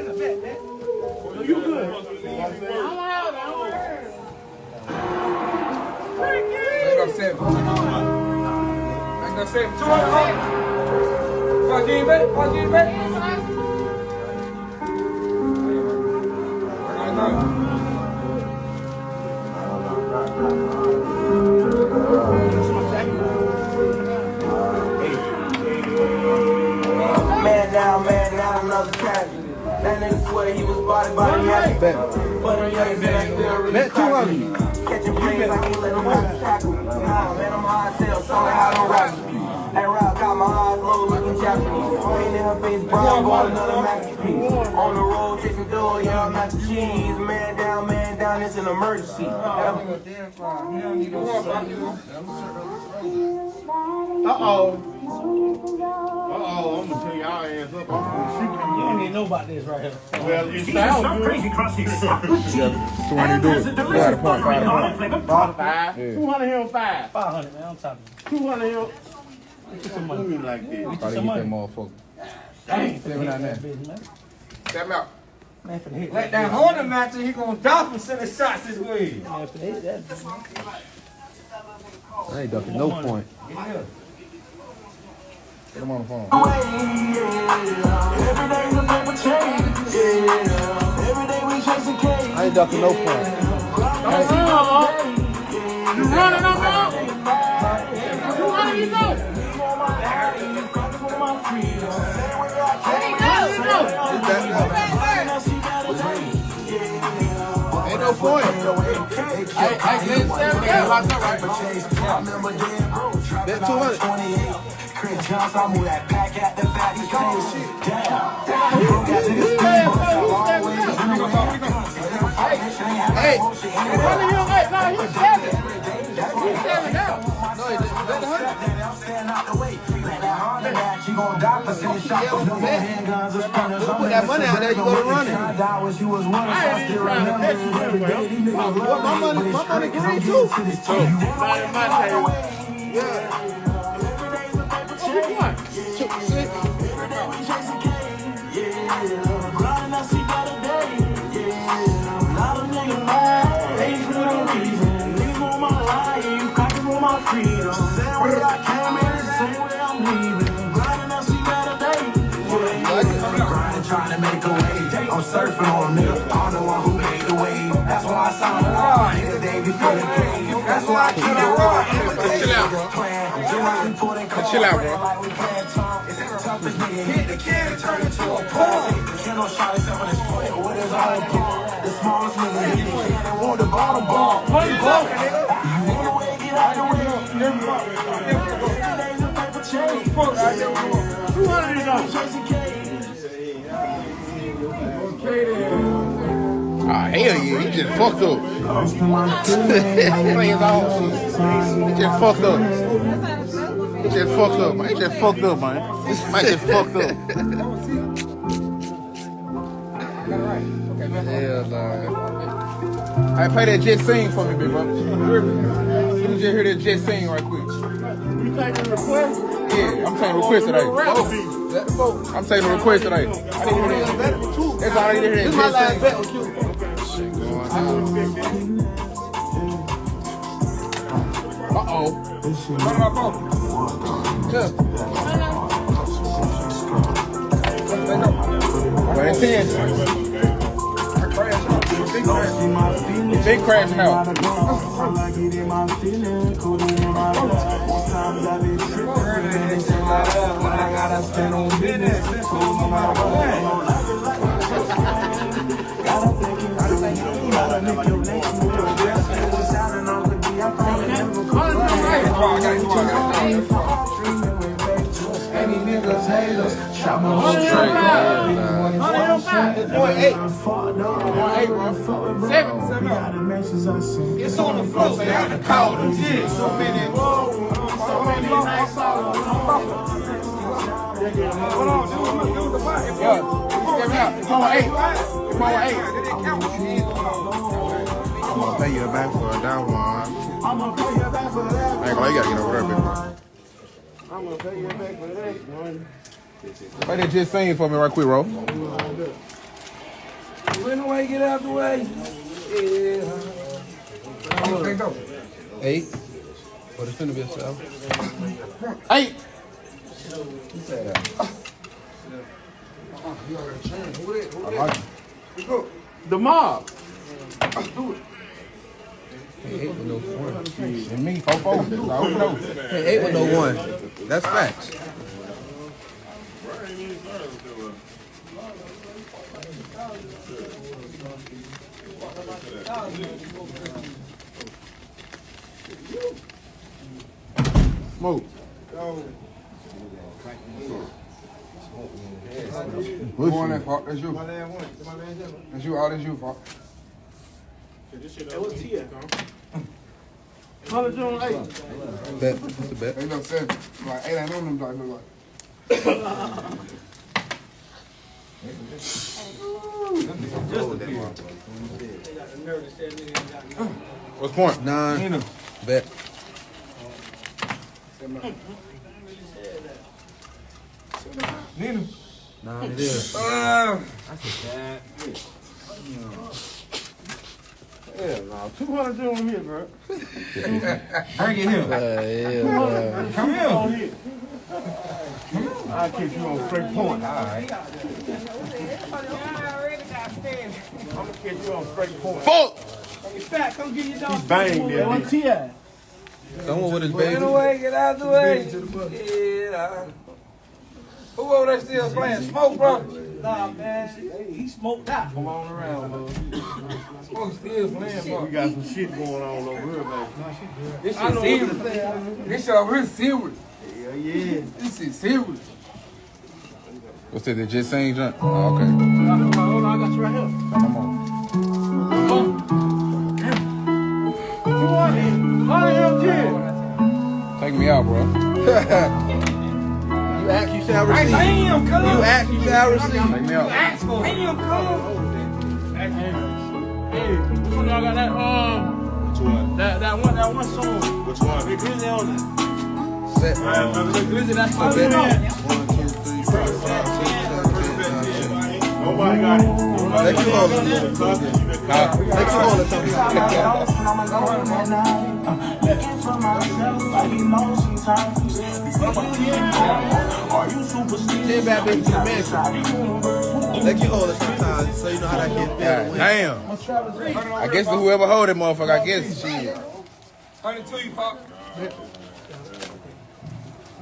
You good? Make that 7. 200. Fuck you back. Man down, another tragedy. That nigga swear he was body magic. But the young man still really cracky. Catching plays, I can't let him tackle me. Nah, man, I'm high as hell, so I don't rock me. That route got my eyes low looking Japanese. Paint in her face brown, bought another masterpiece. On the road, chasing door, young mac and cheese. Man down, it's an emergency. Uh-oh, I'm gonna tell y'all ass up. You don't even know about this right here. Well, it sounds good. Crazy crossing. So when you do it, you got a point 5. 200 here on 5. 500, man. I'm talking. 200 here. Get some money like this. Probably get that motherfucker. Dang. 7 out there. 7 out. Man, for the hit. Let that Honda match and he gonna drop and send the shots his way. Man, for the hit that. I ain't ducking no point. Get him on the phone. I ain't ducking no point. You running up now? You running, you know? Ain't no point. I did 7 games. Locked up, right? That's 200. Chris Johnson, I move that pack at the back. Hey, he's 7. He's 7 now. no, he just let the 100. Put that money out there, you go to running. What, my money green too. Yeah. Trying to make a way. I'm surfing on nigga. I'm the one who made the wave. That's why I sound raw. Nigga, they be feeling pain. That's why I keep it raw. Chill out, bro. Hit the can and turn it to a point. You know, shot himself on his foot. What is all the The smallest nigga hit the can and want the bottom ball. You want the way, get out the way. Ah, hell yeah, he just fucked up. He just fucked up. He just fucked up, man. He just fucked up, man. Man just fucked up. Hell nah. Hey, play that jet sing for me, big bro. Let me just hear that jet sing right quick. You taking the request? Yeah, I'm taking a request today. I'm taking a request today. I didn't hear that. That's all I didn't hear that. This is my last bet with you. Shit going on. Uh-oh. What am I for? Yeah. But it's 10. Big crash now. It's on the floor, so they have to call the shit. So many nice songs. Hold on, do the body. Step out. Come on, 8. Come on, 8. I'm gonna pay you back for that one. I'm gonna pay you back for that. I ain't gonna, you gotta get over there, big bro. I'm going to pay you back for that, man. Play that jet sing for me right quick, bro. Run away, get out the way. Yeah. How much they go? 8. What it's finna be a 7. 8. Who said that? You already turned. Who that? Who that? Let's go. The mob. Let's do it. 8 with no 4. And me, 4. That's all we know. 8 with no 1. That's facts. Smoke. Who won that fault? That's you. That's you. All that's you fault. What's here? 100 on 8. Bet. That's a bet. Ain't no 7. Like 8 ain't on them dogs. Look like. What's point? 9. Bet. Nina. 9 it is. Yeah, no, 200 on here, bro. Bring it here. Come here. On here. I'll keep you on straight point. All right. I'm gonna keep you on straight point. Fuck! Ytbfatt, come get your dog. He's banged there. What's he at? Someone with his Get baby. away, get out the way. Yeah. Who over there still playing smoke, bro? Nah, man, he smoked out. Come on around, bro. Smoke still playing, bro. We got some shit going on over here, man. This shit serious. This shit over here serious. Yeah. This shit serious. What's that? They just saying junk? Oh, okay. Hold on, I got you right here. Come on. Who won it? Take me out, bro. You ask, you shall receive. Damn, cuz. You ask, you shall receive. Take me out. Ask for it. Damn, cuz. Hey, which one y'all got that? Which one? That one song. Which one? Big Grizzly on it. Set. Big Grizzly, that's Bet. it. 1, 2, 3, 4, 5, 6, 7, 8, 9, 10. Nobody got it. Let you hold it. Let you hold it. Ten bad bitches in the mansion. Let you hold it sometimes, so you know how that kid feels. Damn. I guess whoever hold it, motherfucker, I guess shit. 102, you fuck.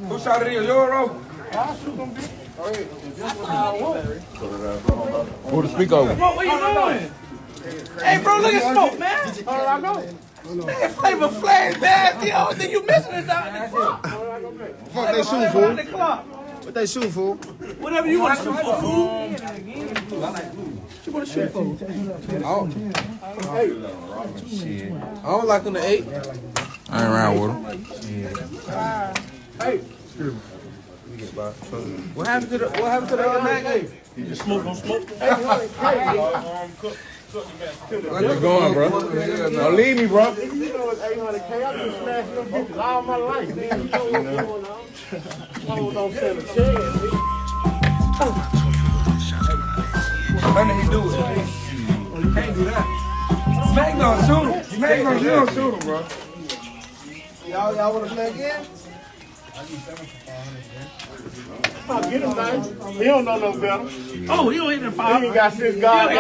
Who shot it in? You or Ro? Who the speak over? What you doing? Hey, bro, look at smoke, man. Man, Flavor Flav, man. The only thing you missing is down there. Fuck they shoot, fool. What they shoot, fool? Whatever you want to shoot for, fool. You want to shoot for? I don't like them to 8. I ain't around with him. Hey. What happened to the other Mac? Hey, You just smoke, don't smoke. Where you going, bro? Don't leave me, bro. You know it's 800K. I've been smashing them bitches all my life, man. You know what's going on. I don't stand a chance, nigga. When did he do it? You can't do that. Smack gonna shoot him. Smack gonna shoot him, bro. y'all want to play again? I'll get him, man. He don't know no better. Oh, you don't hit the He five. ain't got shit God.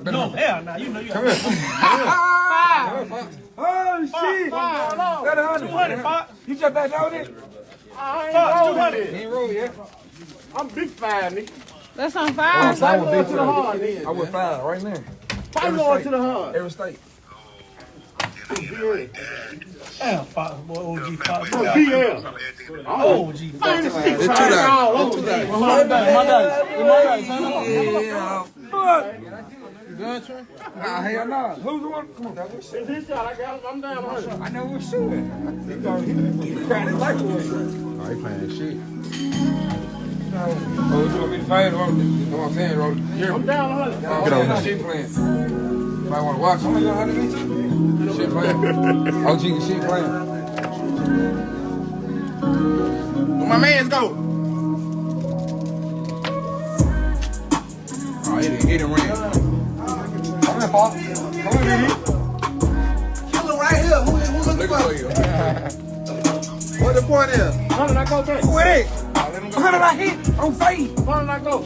No, hell no. You know you. Come Oh, shit. Got 100. 200, Fox. You just back down with it? I ain't Fox, rolled 200. it. He ain't roll yet. I'm big five, nigga. That's on fire. Five going to the hard, nigga. I went 5 right now. Five going to the hard. Every state. Damn, Fox, boy, OG Fox. BL. OG Fox. It's 2 dollars. It's 2 dollars. Nah, hell no. Who's the one? Come on, dog. It's his shot. I got him. I'm down 100. I know who's shooting. He cried his life away. Oh, he playing shit. Oh, you want me to fight? You know what I'm saying, Ro? I'm down 100. Get over here. Shit playing. If I want to watch, I'm going to go 100 me too. Shit playing. OG the shit playing. Where my mans go? Oh, he didn't ring. ahead, Paul. Come on, baby. Killer right here. Who looking Look for? for you. What the point is? 100 I go back. Wait. 100 I hit on fade. 100 I go.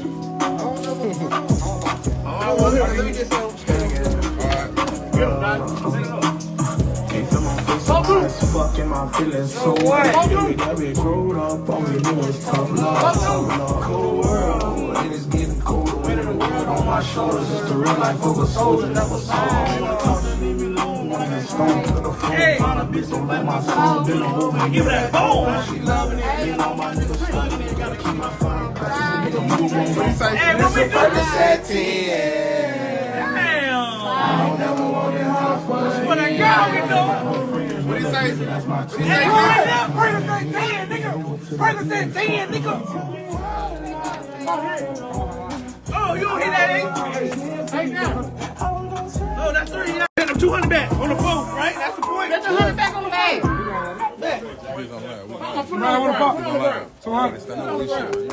Let me get some. Fucking my feelings so what? That bitch rolled up on me, it was tough love. Cold world, and it's getting colder. Weight of the world on my shoulders. It's the real life of a soldier. Never saw leave me alone. When I stone to the phone, find a bitch don't let my soul. Then I'm over. Give that bone. She loving it. And all my niggas studying it. Gotta keep my phone. Hey, what we doing? Damn. I don't never want it hard for what a girl we do. What do you say? Hey, right now, Franklin said 10, nigga. Franklin said 10, nigga. Oh, you don't hit that, eh? Oh, that's 3. You got them 200 back on the phone, right? That's the point. Get 200 back on the phone. We're gonna lie. What the fuck? 200.